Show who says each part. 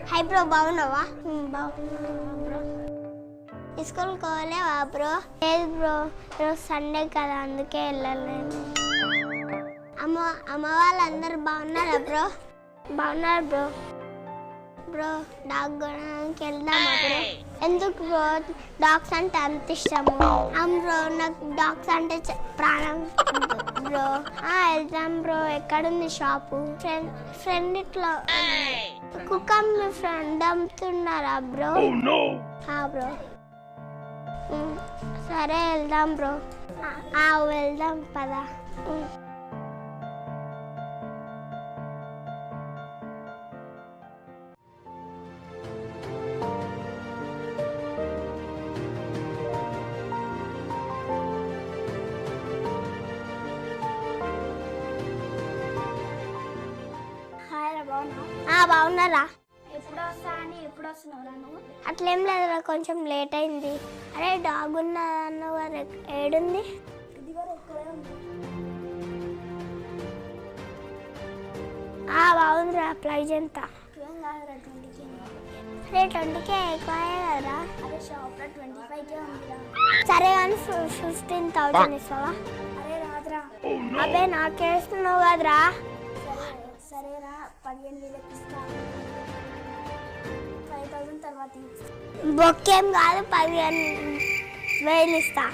Speaker 1: Hi bro, బాగున్నావా? బాగున్నా bro. స్కూల్కి పోలేవా బ్రో? లేదు బ్రో, ఈరోజు సండే కదా, అందుకే వెళ్ళలేను. అమ్మ వాళ్ళందరూ బాగున్నారా బ్రో? బాగున్నారు బ్రో. బ్రో డాగ్ కొనడానికి వెళ్దామా బ్రో? ఎందుకు బ్రో, డాగ్స్ అంటే అంత ఇష్టము? బ్రో నాకు డాగ్స్ అంటే ప్రాణం బ్రో. వెళ్దాం బ్రో. ఎక్కడుంది షాపు? ఫ్రెండ్ ఇట్లా కుక్క మీ ఫ్రెండ్ అమ్ముతున్నారా బ్రో? బ్రో సరే వెళ్దాం బ్రో. వెళ్దాం పదా. బాగున్నారా?
Speaker 2: ఎప్పుడు వస్తా అని ఎప్పుడు వస్తున్నావురా నువ్వు?
Speaker 1: అట్లేం లేదురా, కొంచెం లేట్ అయింది. అరే డాగ్ ఉన్నదన్న వారు ఏడుంది? బాగుందిరా. ప్రైజ్ ఎంత? అరే 20K ఎక్కువ కదరా?
Speaker 2: అరే షాప్లో 25K ఉందిరా.
Speaker 1: సరే కానీ 15,000 ఇస్తావా?
Speaker 2: అరే రాదురా.
Speaker 1: అబ్బే నాకేస్తున్నావు కదరా.
Speaker 2: సరేరా, 15,000 ఇస్తా. 5,000 తర్వాత
Speaker 1: బొక్కేం కాదు, 15,000 ఇస్తా.